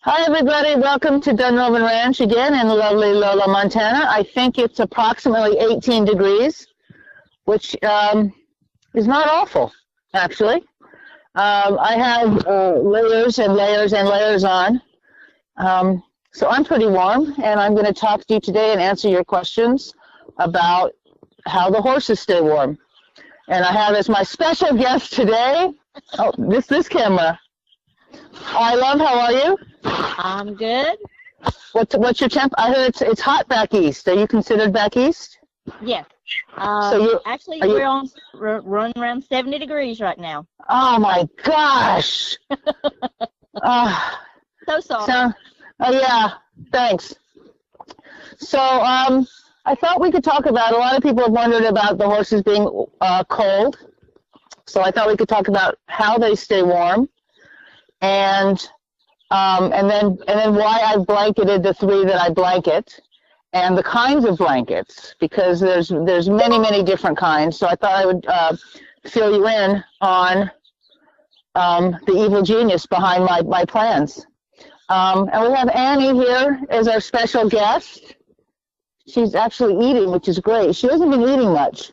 Hi, everybody. Welcome to Dunrovin Ranch again in lovely Lola, Montana. I think it's approximately 18 degrees, which is not awful, actually. I have layers and layers and layers on. So I'm pretty warm, and I'm going to talk to you today and answer your questions about how the horses stay warm. And I have as my special guest today, this camera. Hi, love. How are you? I'm good. What's your temp? I heard it's hot back east. Are you considered back east? Yes. So we're on running around 70 degrees right now. Oh my gosh. So sorry. Oh yeah. Thanks. So I thought we could talk about. A lot of people have wondered about the horses being cold. So I thought we could talk about how they stay warm, and then why I blanketed the 3 that I blanket, and the kinds of blankets, because there's many different kinds. So I thought I would fill you in on the evil genius behind my plans. And we have Annie here as our special guest. She's actually eating, which is great. She hasn't been eating much.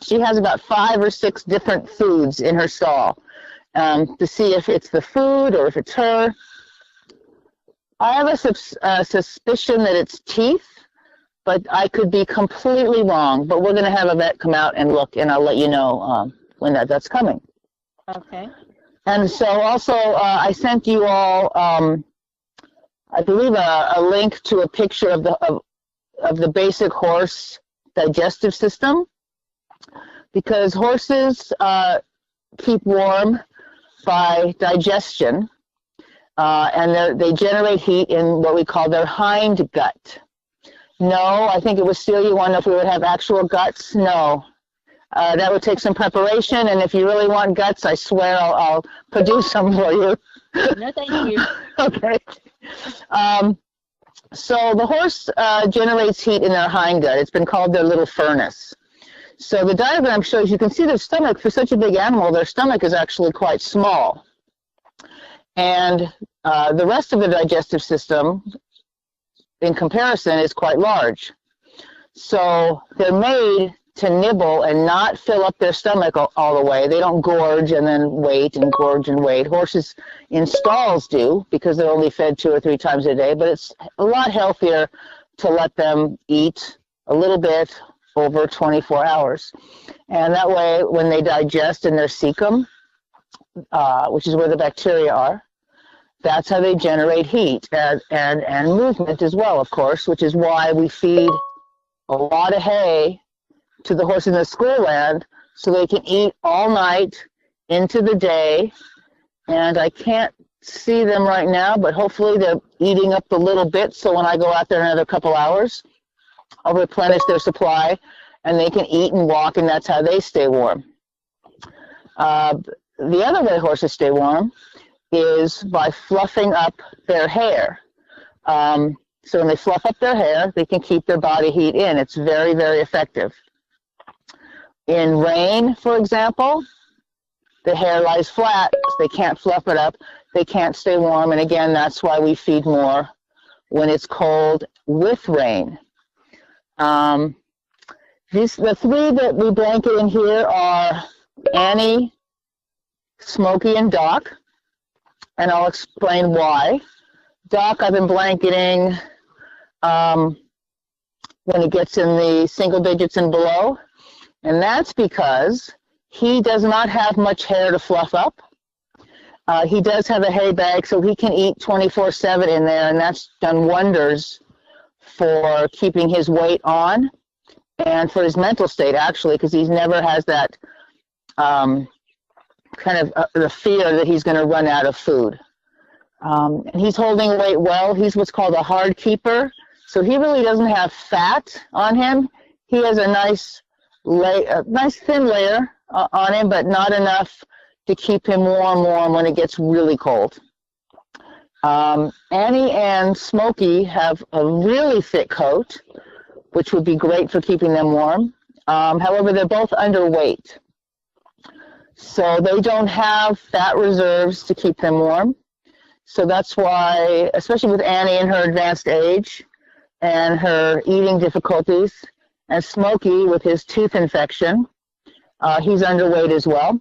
She has about 5 or 6 different foods in her stall to see if it's the food or if it's her. I have a suspicion that it's teeth, but I could be completely wrong. But we're going to have a vet come out and look, and I'll let you know when that's coming. Okay. And so also I sent you all, I believe, a link to a picture of the basic horse digestive system, because horses keep warm by digestion. And they generate heat in what we call their hind gut. No, I think it would steal you one if we would have actual guts. No, that would take some preparation, and if you really want guts, I swear I'll produce some for you. No, thank you. Okay. So the horse generates heat in their hind gut. It's been called their little furnace. So the diagram shows, you can see their stomach, for such a big animal, their stomach is actually quite small. And the rest of the digestive system, in comparison, is quite large. So they're made to nibble and not fill up their stomach all the way. They don't gorge and then wait and gorge and wait. Horses in stalls do, because they're only fed 2 or 3 times a day, but it's a lot healthier to let them eat a little bit over 24 hours. And that way, when they digest in their cecum, which is where the bacteria are, that's how they generate heat and movement as well, of course, which is why we feed a lot of hay to the horses in the school land, so they can eat all night into the day. And I can't see them right now, but hopefully they're eating up the little bit, so when I go out there in another couple hours, I'll replenish their supply, and they can eat and walk, and that's how they stay warm. The other way horses stay warm is by fluffing up their hair. So when they fluff up their hair, they can keep their body heat in. It's very, very effective. In rain, for example, the hair lies flat. They can't fluff it up. They can't stay warm. And again, that's why we feed more when it's cold with rain. The 3 that we blanket in here are Annie, Smokey, and Doc, and I'll explain why. Doc, I've been blanketing when it gets in the single digits and below, and that's because he does not have much hair to fluff up. He does have a hay bag, so he can eat 24/7 in there, and that's done wonders for keeping his weight on and for his mental state, actually, because he never has that kind of the fear that he's going to run out of food. And he's holding weight well. He's what's called a hard keeper, so he really doesn't have fat on him. He has a nice thin layer on him, but not enough to keep him warm when it gets really cold. Annie and Smokey have a really thick coat, which would be great for keeping them warm. However, they're both underweight. So they don't have fat reserves to keep them warm. So that's why, especially with Annie in her advanced age and her eating difficulties, and Smokey with his tooth infection, he's underweight as well.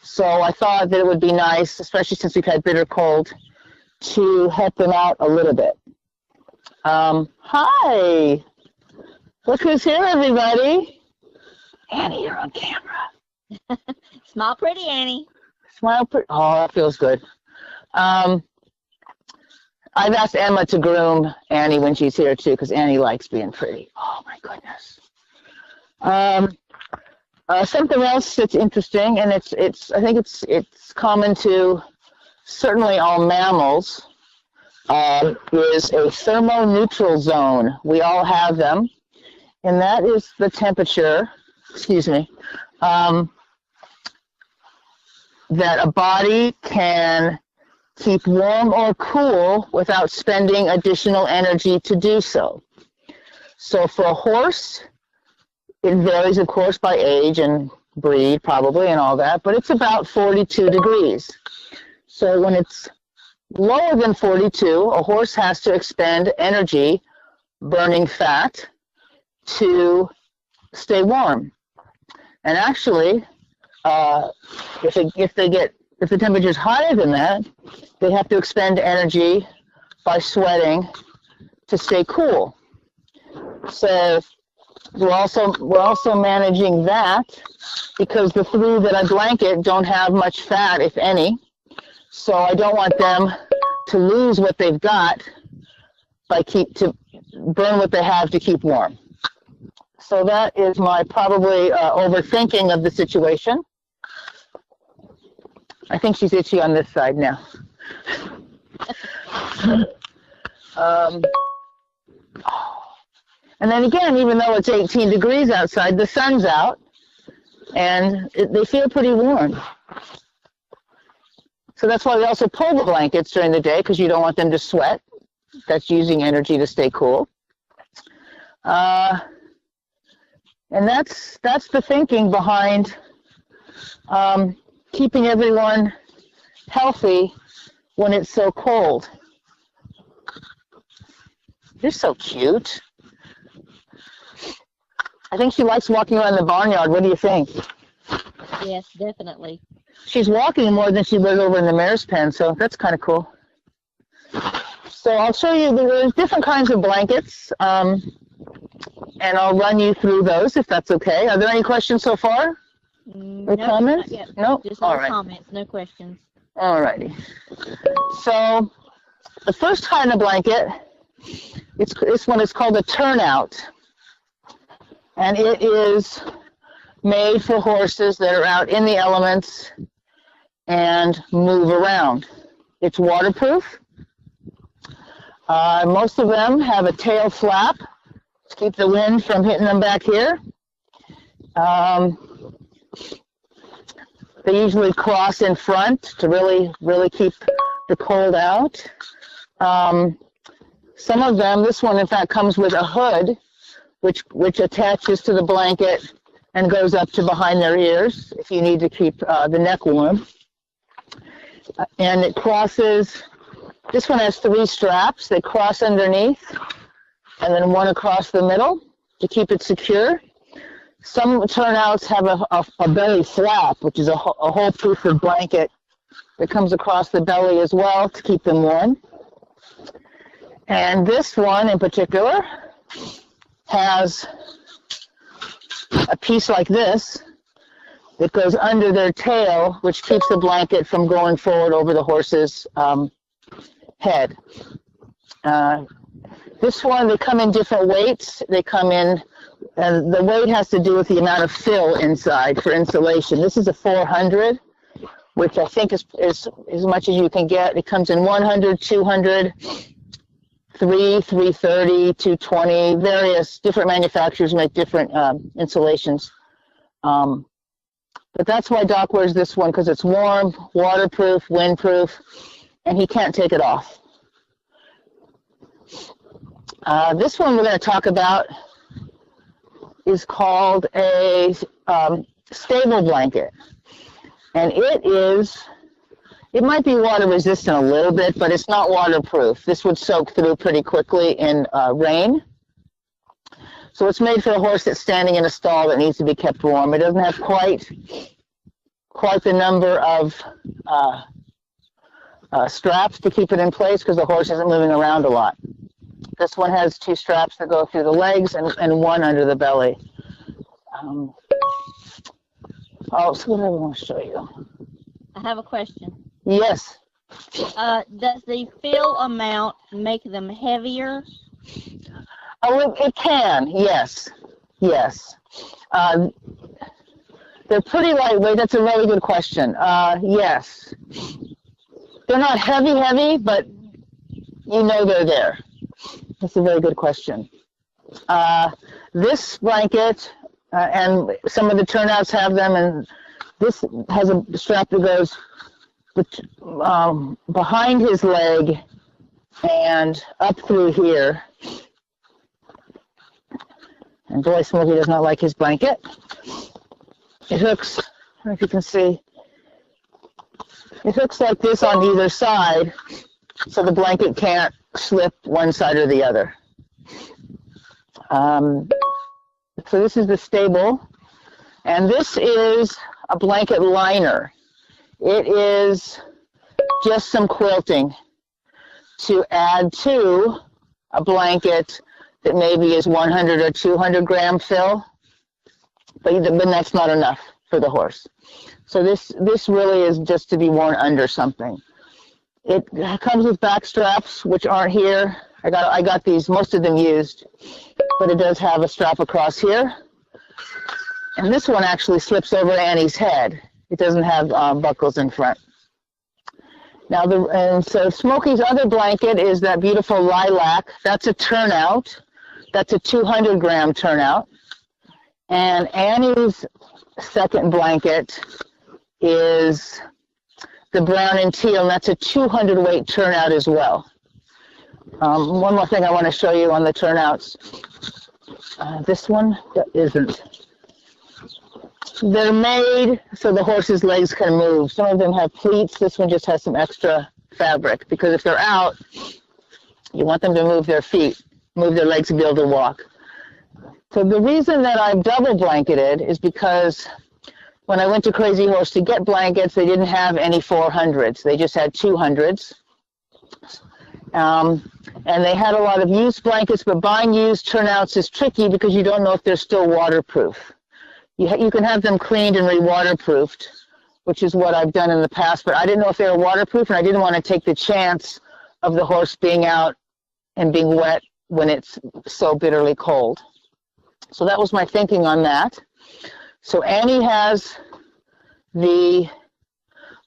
So I thought that it would be nice, especially since we've had bitter cold, to help them out a little bit. Hi. Look who's here, everybody. Annie, you're on camera. Smile pretty, Annie. Smile pretty. Oh, that feels good. I've asked Emma to groom Annie when she's here, too, because Annie likes being pretty. Oh, my goodness. Something else that's interesting, and I think it's common to certainly all mammals, is a thermoneutral zone. We all have them, and that is the temperature, that a body can keep warm or cool without spending additional energy to do so. So for a horse, it varies, of course, by age and breed, probably, and all that, but it's about 42 degrees. So when it's lower than 42, a horse has to expend energy burning fat to stay warm. And actually, if the temperature is higher than that, they have to expend energy by sweating to stay cool. So we're also managing that because the three that I blanket don't have much fat, if any. So I don't want them to lose what they've got to burn what they have to keep warm. So that is my probably overthinking of the situation. I think she's itchy on this side now. And then again, even though it's 18 degrees outside, the sun's out, and they feel pretty warm. So that's why we also pull the blankets during the day, because you don't want them to sweat. That's using energy to stay cool. And that's the thinking behind keeping everyone healthy when it's so cold. You're so cute. I think she likes walking around the barnyard. What do you think? Yes, definitely. She's walking more than she was over in the mare's pen, so that's kind of cool. So I'll show you, there's different kinds of blankets, and I'll run you through those if that's okay. Are there any questions so far? Or comments? Not yet. No? Just no comments, no questions. All righty. So the first kind of blanket, this one is called a turnout. And it is made for horses that are out in the elements and move around. It's waterproof. Most of them have a tail flap to keep the wind from hitting them back here. They usually cross in front to really keep the cold out. Some of them, this one in fact comes with a hood, which attaches to the blanket and goes up to behind their ears if you need to keep the neck warm. And it crosses, this one has 3 straps. They cross underneath and then one across the middle to keep it secure. Some turnouts have a belly flap, which is a whole piece of blanket that comes across the belly as well to keep them warm. And this one in particular has a piece like this that goes under their tail, which keeps the blanket from going forward over the horse's head. This one, they come in different weights. They come in, and the weight has to do with the amount of fill inside for insulation. This is a 400, which I think is as much as you can get. It comes in 100, 200, 330, 220, various different manufacturers make different insulations. But that's why Doc wears this one, because it's warm, waterproof, windproof, and he can't take it off. This one we're going to talk about is called a stable blanket. And it's It might be water resistant a little bit, but it's not waterproof. This would soak through pretty quickly in rain. So it's made for a horse that's standing in a stall that needs to be kept warm. It doesn't have quite the number of straps to keep it in place because the horse isn't moving around a lot. This one has 2 straps that go through the legs and 1 under the belly. So what do I want to show you? I have a question. Yes. Does the fill amount make them heavier? Oh, it can, yes. Yes. They're pretty lightweight. That's a really good question. Yes. They're not heavy, but you know they're there. That's a very good question. This blanket, and some of the turnouts have them, and this has a strap that goes behind his leg and up through here. And boy, Smokey does not like his blanket. It hooks, I don't know if you can see, it hooks like this on either side so the blanket can't slip one side or the other. So this is the stable, and this is a blanket liner. It is just some quilting to add to a blanket that maybe is 100 or 200 gram fill, but that's not enough for the horse. So this really is just to be worn under something. It comes with back straps, which aren't here. I got these, most of them used, but it does have a strap across here. And this one actually slips over Annie's head. It doesn't have buckles in front. Now, so Smokey's other blanket is that beautiful lilac. That's a turnout. That's a 200 gram turnout. And Annie's second blanket is the brown and teal, and that's a 200 weight turnout as well. One more thing I want to show you on the turnouts. This one isn't. They're made so the horse's legs can move. Some of them have pleats. This one just has some extra fabric because if they're out, you want them to move their feet, move their legs to be able to walk. So the reason that I've double blanketed is because when I went to Crazy Horse to get blankets, they didn't have any 400s. They just had 200s. And they had a lot of used blankets, but buying used turnouts is tricky because you don't know if they're still waterproof. You can have them cleaned and re-waterproofed, which is what I've done in the past, but I didn't know if they were waterproof, and I didn't want to take the chance of the horse being out and being wet when it's so bitterly cold. So that was my thinking on that. So Annie has the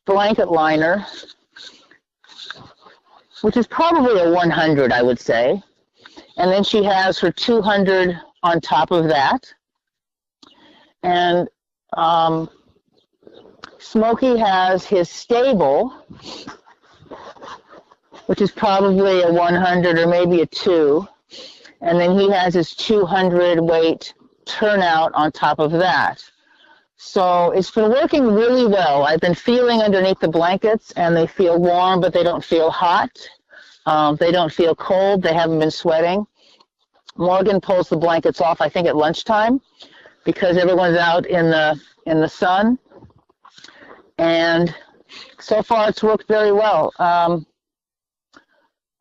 blanket liner, which is probably a 100, I would say. And then she has her 200 on top of that. And Smokey has his stable, which is probably a 100 or maybe a 2. And then he has his 200 weight turnout on top of that. So it's been working really well. I've been feeling underneath the blankets, and they feel warm, but they don't feel hot. They don't feel cold. They haven't been sweating. Morgan pulls the blankets off, I think, at lunchtime because everyone's out in the sun. And so far it's worked very well.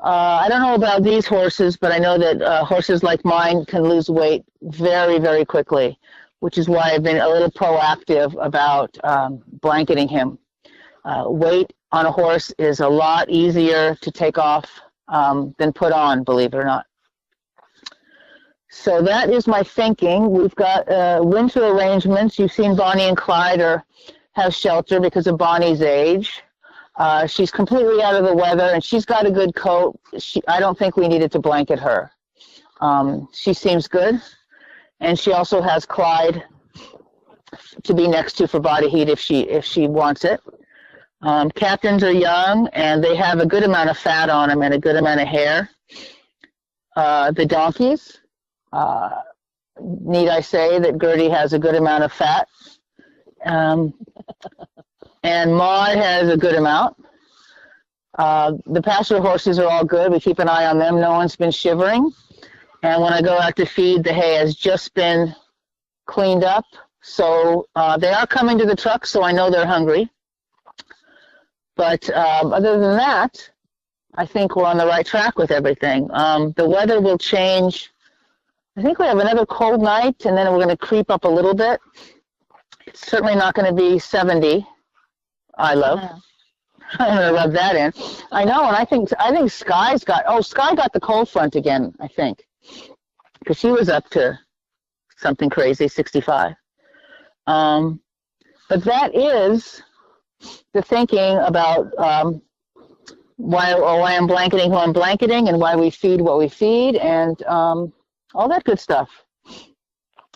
I don't know about these horses, but I know that horses like mine can lose weight very, very quickly, which is why I've been a little proactive about blanketing him. Weight on a horse is a lot easier to take off than put on, believe it or not. So that is my thinking. We've got winter arrangements. You've seen Bonnie and Clyde have shelter because of Bonnie's age. She's completely out of the weather, and she's got a good coat. I don't think we needed to blanket her. She seems good. And she also has Clyde to be next to for body heat if she wants it. Captains are young, and they have a good amount of fat on them and a good amount of hair. The donkeys, need I say that Gertie has a good amount of fat. And Maud has a good amount. The pasture horses are all good. We keep an eye on them. No one's been shivering. And when I go out to feed, the hay has just been cleaned up. So they are coming to the truck, so I know they're hungry. But other than that, I think we're on the right track with everything. The weather will change. I think we have another cold night, and then we're going to creep up a little bit. It's certainly not going to be 70. I love. I'm going to rub that in. I know, and I think Sky got the cold front again, I think, because she was up to something crazy, 65. But that is the thinking about why I'm blanketing who I'm blanketing and why we feed what we feed and all that good stuff.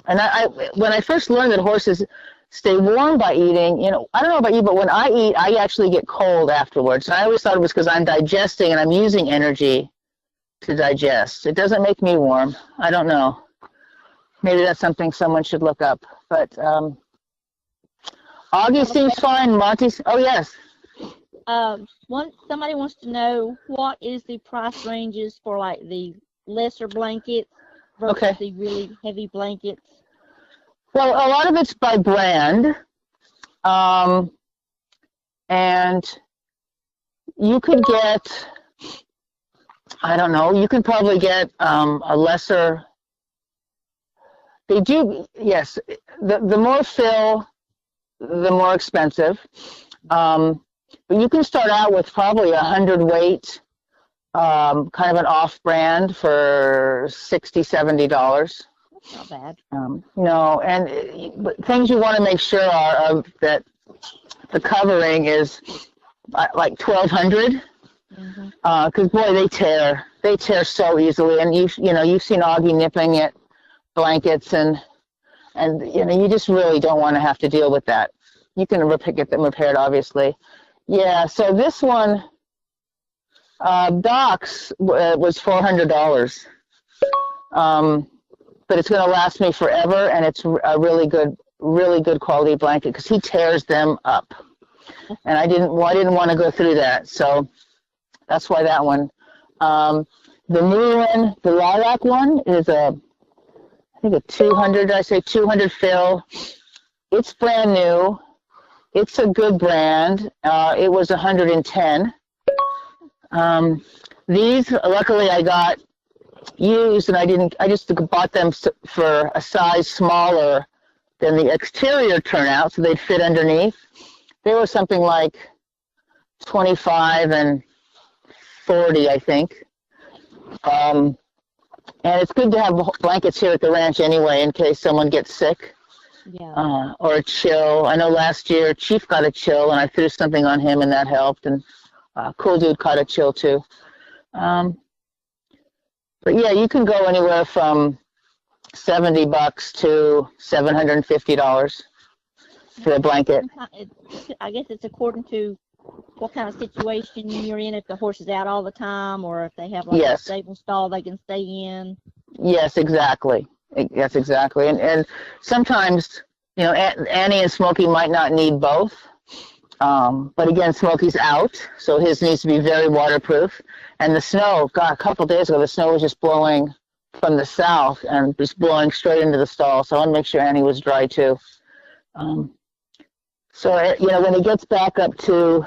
And when I first learned that horses stay warm by eating, I don't know about you, but when I eat, I actually get cold afterwards. And I always thought it was because I'm digesting and I'm using energy to digest. It doesn't make me warm. I don't know. Maybe that's something someone should look up. But Augie seems fine. Monty's, oh yes. Somebody wants to know what is the price ranges for like the lesser blankets versus the really heavy blankets. Well, a lot of it's by brand, and you could get, I don't know, you can probably get a lesser. They do, yes. The more fill, the more expensive. But you can start out with probably 100 weight, kind of an off-brand for $60, $70. Not bad. No, and but things you want to make sure are that the covering is like 1,200. Because boy, they tear so easily, and you've seen Augie nipping at blankets, and you just really don't want to have to deal with that. You can get them repaired, obviously. Yeah, so this one, Doc's was $400. But it's going to last me forever, and it's a really good quality blanket because he tears them up, and I didn't want to go through that, so that's why that one. The Maroon, the lilac one is I think a 200. Did I say 200 fill? It's brand new. It's a good brand. It was 110. These, luckily, I got used, and I just bought them for a size smaller than the exterior turnout, so they'd fit underneath. They were something like 25 and 40, I think. And it's good to have blankets here at the ranch anyway, in case someone gets sick. Yeah. Or a chill. I know last year Chief got a chill, and I threw something on him, and that helped. And Cool Dude caught a chill too. But yeah, you can go anywhere from $70 to $750 for a blanket. I guess it's according to what kind of situation you're in. If the horse is out all the time, or if they have like a stable stall they can stay in. Yes, exactly. Yes, exactly. And sometimes, Annie and Smokey might not need both. But again, Smokey's out, so his needs to be very waterproof. And the snow, God, a couple days ago, the snow was just blowing from the south and just blowing straight into the stall. So I want to make sure Annie was dry too. So when it gets back up to,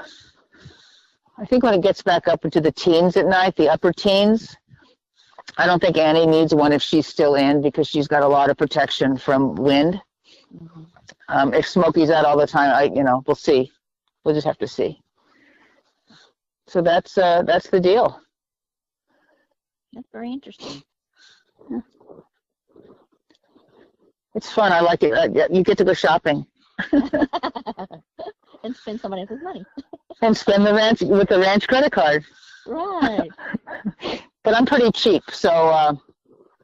I think when it gets back up into the teens at night, the upper teens, I don't think Annie needs one if she's still in, because she's got a lot of protection from wind. If Smokey's out all the time, we'll see. We'll just have to see. So that's the deal. That's very interesting. Yeah. It's fun. I like it. You get to go shopping. And spend somebody else's money. And spend the ranch with the ranch credit card. Right. But I'm pretty cheap, so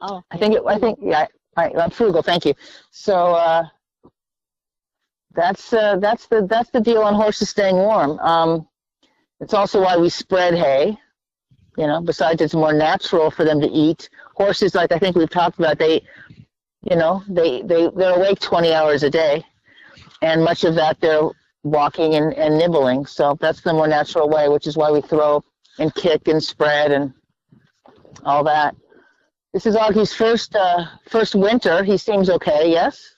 I'm frugal. Thank you. So that's the deal on horses staying warm. It's also why we spread hay. Besides it's more natural for them to eat. Horses, like I think we've talked about, they're awake 20 hours a day, and much of that they're walking and nibbling. So that's the more natural way, which is why we throw and kick and spread and all that. This is Augie's first winter. He seems okay, yes?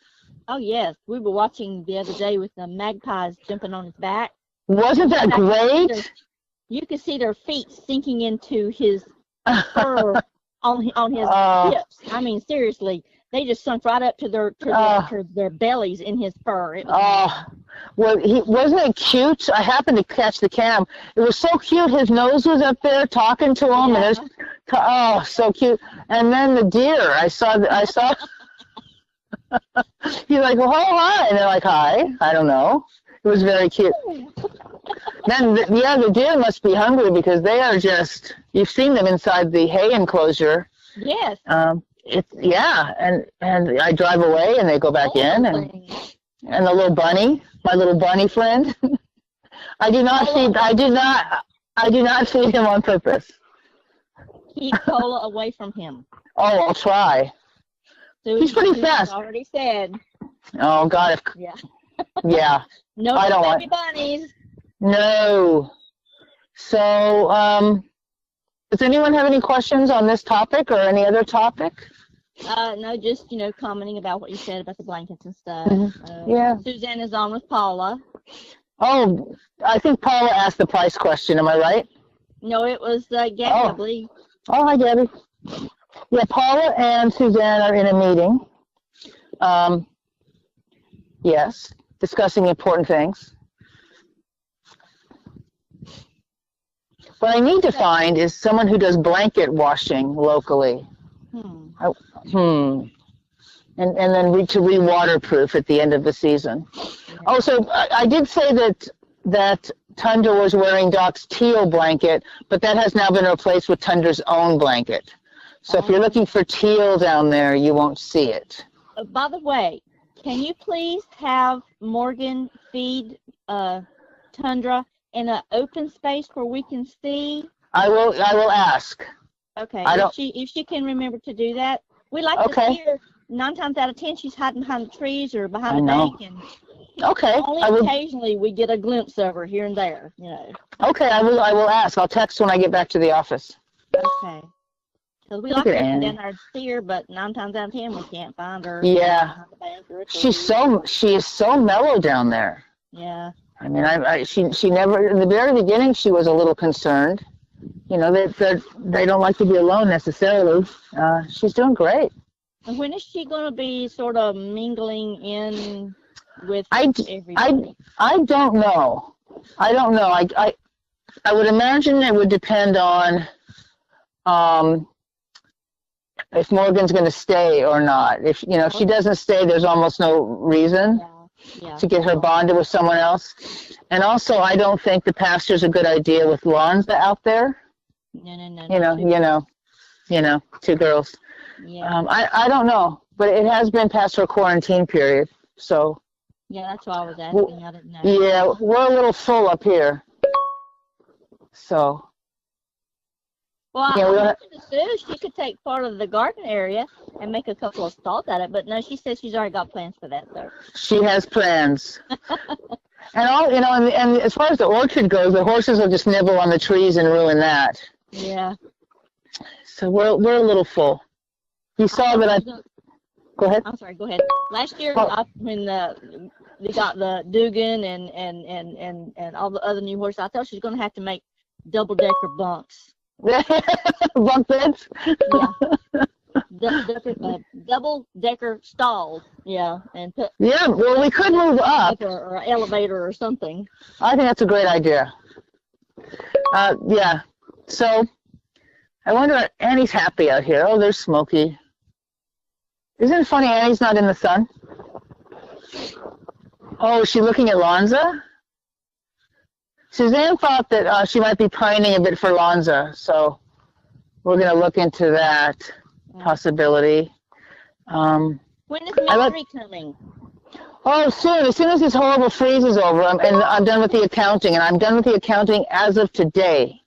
Oh, yes. We were watching the other day with the magpies jumping on his back. Wasn't that great? You could see their feet sinking into his fur on his hips. I mean, seriously, they just sunk right up to their bellies in his fur. It was well, wasn't it cute? I happened to catch the cam. It was so cute. His nose was up there talking to him, and so cute. And then the deer, I saw. He's like, well, hi, and they're like, hi. I don't know. It was very cute. Then, the deer must be hungry because they are just. You've seen them inside the hay enclosure. Yes. And I drive away and they go back in, and the little bunny, my little bunny friend. I do not feed him on purpose. Keep Cola away from him. Oh, I'll try. So he's pretty fast. Already said. Oh God. Yeah. No I don't baby bunnies. No. So, does anyone have any questions on this topic or any other topic? No, just, commenting about what you said about the blankets and stuff. Yeah. Suzanne is on with Paula. Oh, I think Paula asked the price question. Am I right? No, it was Gabby, I believe. Oh, hi, Gabby. Yeah, Paula and Suzanne are in a meeting. Yes, discussing important things. What I need to find is someone who does blanket washing locally. And then to re-waterproof at the end of the season. Oh, so I did say that Tundra was wearing Doc's teal blanket, but that has now been replaced with Tundra's own blanket. So if you're looking for teal down there, you won't see it. By the way, can you please have Morgan feed Tundra in an open space where we can see? I will ask. Okay. If she can remember to do that. We like to see her 9 times out of 10 she's hiding behind the trees or behind a bank, and only occasionally we get a glimpse of her here and there, Okay, I will ask. I'll text when I get back to the office. Okay. Because we like to come down there to see her, but 9 times out of 10 we can't find her. Yeah. She is so mellow down there. Yeah. I mean, she never, in the very beginning she was a little concerned. They don't like to be alone necessarily. She's doing great. And when is she going to be sort of mingling in with everybody? I don't know. I would imagine it would depend on if Morgan's going to stay or not. If she doesn't stay, there's almost no reason to get her bonded with someone else. And also, I don't think the pasture's a good idea with Lonza out there. No. 2 girls. Yeah. I don't know, but it has been past her quarantine period, so. Yeah, that's why I was asking. I didn't know. Yeah, we're a little full up here, so. Well, I mentioned to Sue she could take part of the garden area and make a couple of stalls at it, but no, she says she's already got plans for that, though. She has plans. And as far as the orchard goes, the horses will just nibble on the trees and ruin that. Yeah. So we're a little full. You saw that Go ahead. I'm sorry. Go ahead. Last year, when they got the Dugan and all the other new horses, I thought she was going to have to make double-decker bunks. Bunk beds. Yeah. Double-decker stalls. Yeah, and put. Yeah. Well, we could move up. Or an elevator or something. I think that's a great idea. Yeah. So, I wonder, Annie's happy out here. Oh, there's Smokey. Isn't it funny Annie's not in the sun? Oh, is she looking at Lonza? Suzanne thought that she might be pining a bit for Lonza, so we're going to look into that possibility. When is Mallory coming? Oh, soon. As soon as this horrible freeze is over, I'm done with the accounting, and I'm done with the accounting as of today.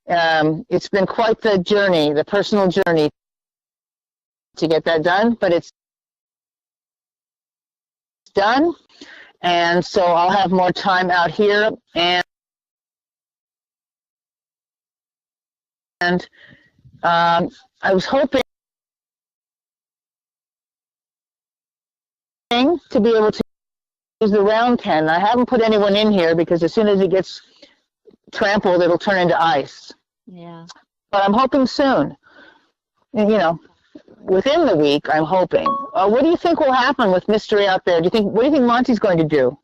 It's been quite the journey, the personal journey to get that done, but it's done. And so I'll have more time out here. And I was hoping to be able to use the round pen. I haven't put anyone in here because as soon as it gets trampled, it'll turn into ice. Yeah. But I'm hoping soon. You know, within the week, I'm hoping. What do you think will happen with Mystery out there? What do you think Monty's going to do?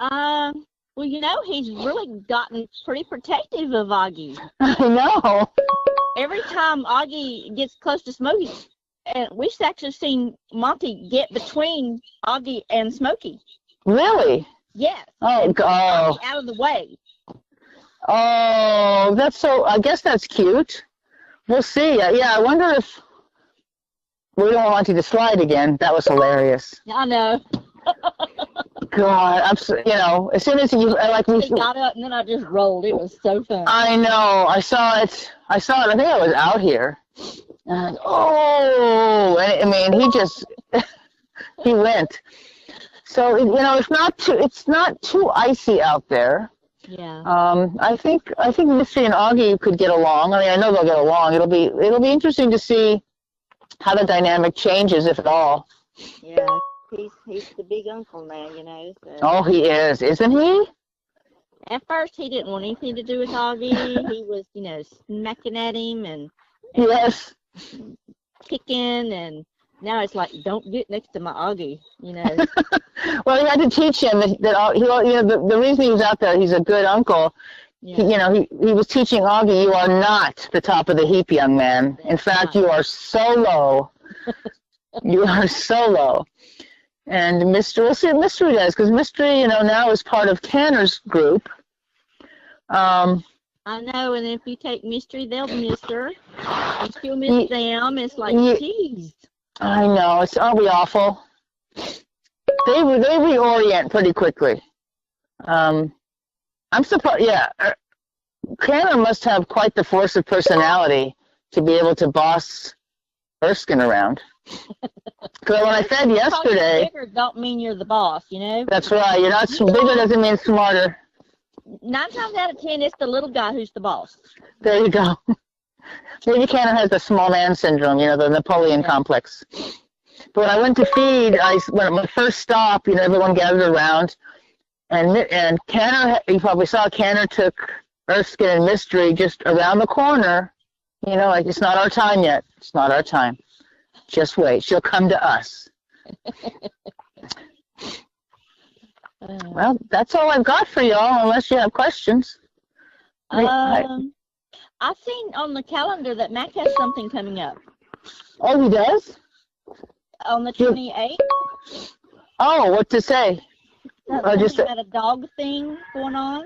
Well, you know, he's really gotten pretty protective of Augie. I know. Every time Augie gets close to Smokey, and we've actually seen Monty get between Augie and Smokey. Really? Yes. Oh, God. Out of the way. Oh, that's so, I guess that's cute. We'll see. Yeah, I wonder if we don't want Monty to slide again. That was hilarious. I know. God, you know, as soon as he got up and then I just rolled. It was so fun. I know. I saw it. I think I was out here. And I mean, he just he went. So you know, it's not too icy out there. Yeah. I think Mystery and Augie could get along. I mean, I know they'll get along. It'll be interesting to see how the dynamic changes, if at all. Yeah. He's the big uncle now, you know. So. Oh, he is, isn't he? At first, he didn't want anything to do with Augie. He was, you know, smacking at him and yes, kicking, and now it's like, don't get next to my Augie, you know. Well, he had to teach him that you know, the reason he was out there, he's a good uncle. Yeah. He was teaching Augie, you are not the top of the heap, young man. In fact, you are so low. You are so low. And Mystery, we'll see what Mystery does, because Mystery, you know, now is part of Tanner's group. I know, and if you take Mystery, they'll miss her. And she'll miss them. It's like, geez. I know. Aren't we awful? They reorient pretty quickly. I'm surprised. Yeah, Tanner must have quite the force of personality to be able to boss Erskine around. Because when I said yesterday, bigger don't mean you're the boss, you know. That's right. You're not bigger doesn't mean smarter. 9 times out of 10, it's the little guy who's the boss. There you go. Maybe Tanner has the small man syndrome, you know, the Napoleon complex. But when I went to feed, when my first stop, you know, everyone gathered around, and Tanner, you probably saw Tanner took Erskine and Mystery just around the corner. You know, like, it's not our time yet. It's not our time. Just wait. She'll come to us. Well, that's all I've got for y'all, unless you have questions. I've seen on the calendar that Mac has something coming up. Oh, he does? On the 28th. Oh, what to say? Just had a dog thing going on.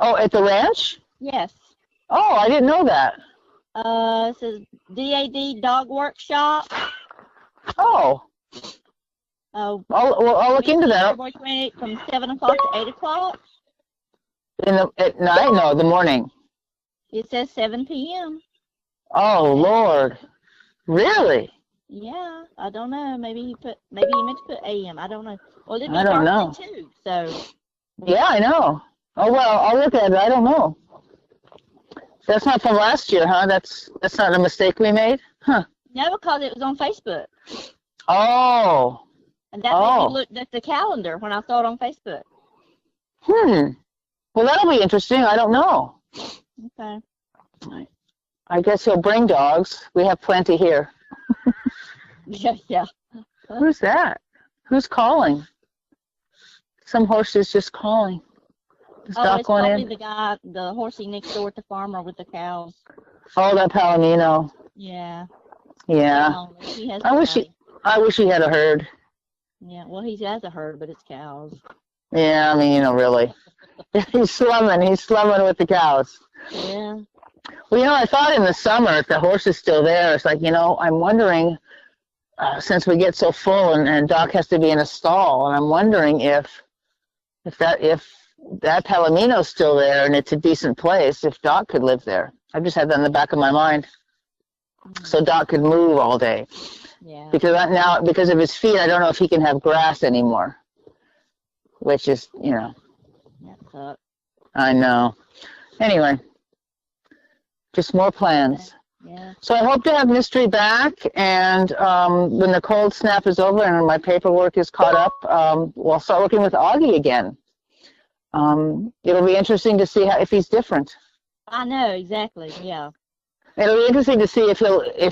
Oh, at the ranch? Yes. Oh, I didn't know that. It says DAD Dog Workshop. Oh. I'll look into that. February 28th from 7 o'clock to 8 o'clock. At night? No, the morning. It says 7 p.m. Oh, Lord. Really? Yeah, I don't know. Maybe he meant to put AM. I don't know. Well, it I don't know. Too, so. Yeah, I know. Oh, well, I'll look at it. I don't know. That's not from last year, huh? That's not a mistake we made? Huh. No, because it was on Facebook. Oh. And that made me look at the calendar when I saw it on Facebook. Well, that'll be interesting. I don't know. Okay. I guess he'll bring dogs. We have plenty here. Yeah. Who's that? Who's calling? Some horse is just calling. Is Doc it's going probably in? the guy, the horsey next door at the farmer with the cows. Oh, that Palomino. Yeah. Yeah. He has I wish he had a herd. Yeah, well, he has a herd, but it's cows. Yeah, I mean, you know, really. He's slumming with the cows. Yeah. Well, you know, I thought in the summer, if the horse is still there, it's like, you know, I'm wondering, since we get so full and Doc has to be in a stall, and I'm wondering if that Palomino's still there and it's a decent place, if Doc could live there. I've just had that in the back of my mind. So Doc could move all day. Yeah. Because of his feet, I don't know if he can have grass anymore. which is, That sucks. I know. Anyway, just more plans. Yeah. So I hope to have Mystery back, and when the cold snap is over and my paperwork is caught up, we'll start working with Augie again. It'll be interesting to see if he's different. I know, exactly, yeah. It'll be interesting to see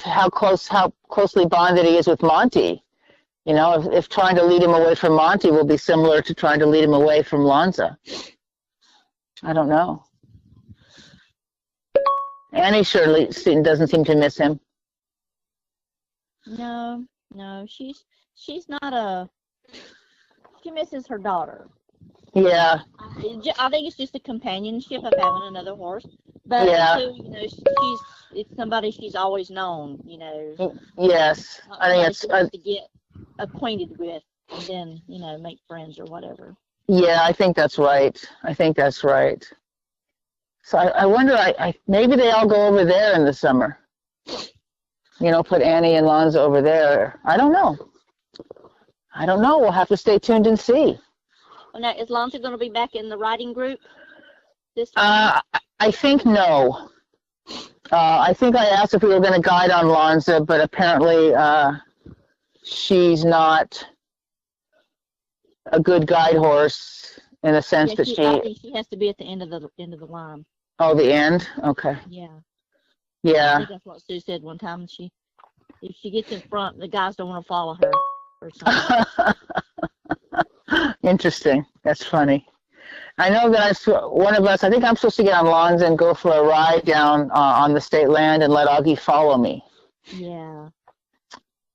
how closely bonded he is with Monty. If trying to lead him away from Monty will be similar to trying to lead him away from Lonza. I don't know. Annie surely doesn't seem to miss him. No, she's not she misses her daughter. Yeah. I think it's just the companionship of having another horse. But yeah. It's somebody she's always known, Yes. I think it's to get acquainted with and then, make friends or whatever. Yeah, I think that's right. So I wonder, maybe they all go over there in the summer. Put Annie and Lonza over there. I don't know. We'll have to stay tuned and see. Well, now, is Lonza going to be back in the riding group this time? I think no. I think I asked if we were going to guide on Lonza, but apparently she's not a good guide horse in the sense that I think she has to be at the end of the line. Oh, the end? Okay. Yeah. Yeah. I think that's what Sue said one time. If she gets in front, the guys don't want to follow her or something. Interesting. That's funny. I know that one of us, I think I'm supposed to get on Lonza and go for a ride down on the state land and let Augie follow me. Yeah.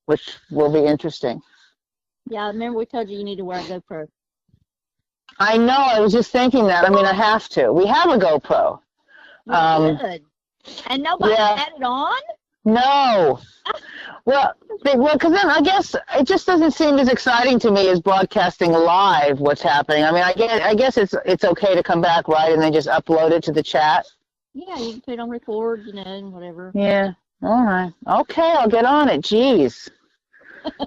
Which will be interesting. Yeah, I remember we told you need to wear a GoPro. I know. I was just thinking that. I mean, I have to. We have a GoPro. Good. And nobody had it on? No. Well, because then I guess it just doesn't seem as exciting to me as broadcasting live what's happening. I mean, I guess it's okay to come back, right, and then just upload it to the chat. Yeah, you can put it on record, and whatever. Yeah. All right. Okay, I'll get on it. Jeez,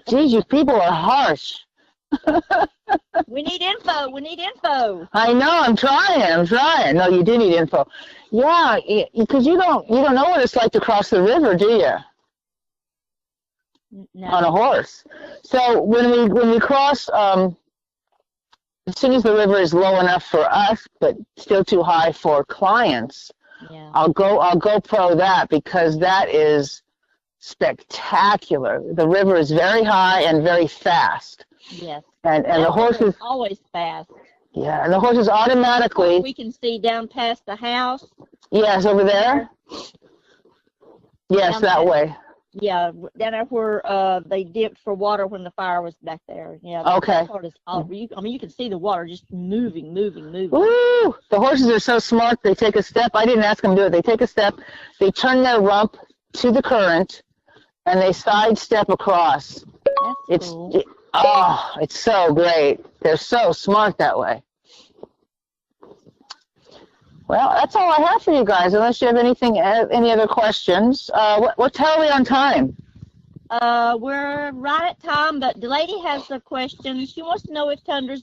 you people are harsh. We need info. I know. I'm trying. No, you do need info. Yeah, because you don't know what it's like to cross the river, do you? No. On a horse. So when we cross, as soon as the river is low enough for us, but still too high for clients, I'll GoPro that because that is spectacular. The river is very high and very fast. Yes. And the horse is always fast. Yeah, and the horses automatically. We can see down past the house. Yes, over there. Yes, that way. Yeah, down there where they dipped for water when the fire was back there. Yeah. Okay. That part is you can see the water just moving. Woo! The horses are so smart. They take a step. I didn't ask them to do it. They take a step. They turn their rump to the current, and they sidestep across. That's cool. It's so great. They're so smart that way. Well, that's all I have for you guys, unless you have any other questions. What time are we on time? We're right at time, but the lady has a question. She wants to know if Tundra's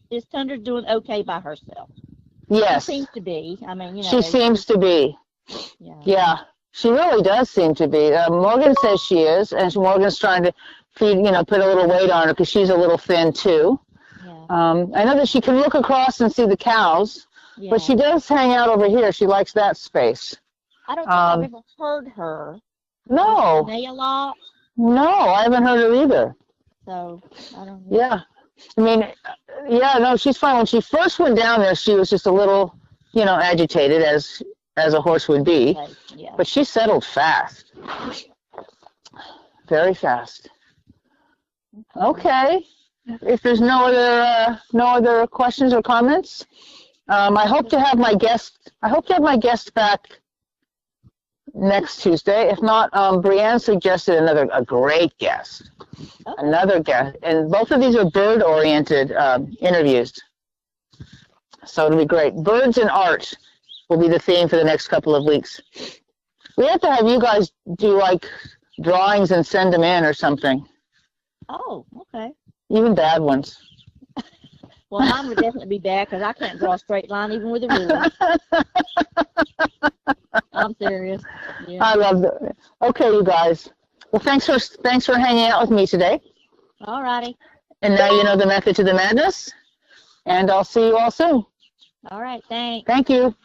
is Tundra doing okay by herself? Yes. She seems to be. I mean, She seems to be. Yeah. She really does seem to be. Morgan says she is, and Morgan's trying to feed, put a little weight on her because she's a little thin too. Yeah. I know that she can look across and see the cows, but she does hang out over here. She likes that space. I don't think I've ever heard her. No. Neigh a lot. No, I haven't heard her either. So, I don't know. Yeah. I mean, no, she's fine. When she first went down there, she was just a little, agitated as a horse would be. Yeah. But she settled fast. Very fast. Okay. If there's no other questions or comments, I hope to have my guest back next Tuesday. If not, Brianne suggested a great guest. Oh. Another guest, and both of these are bird-oriented interviews. So it'll be great. Birds and art will be the theme for the next couple of weeks. We have to have you guys do like drawings and send them in or something. Oh, okay. Even bad ones. Well, mine would definitely be bad because I can't draw a straight line even with a ruler. I'm serious. Yeah. I love it. Okay, you guys. Well, thanks for hanging out with me today. All righty. And now you know the method to the madness. And I'll see you all soon. All right. Thanks. Thank you.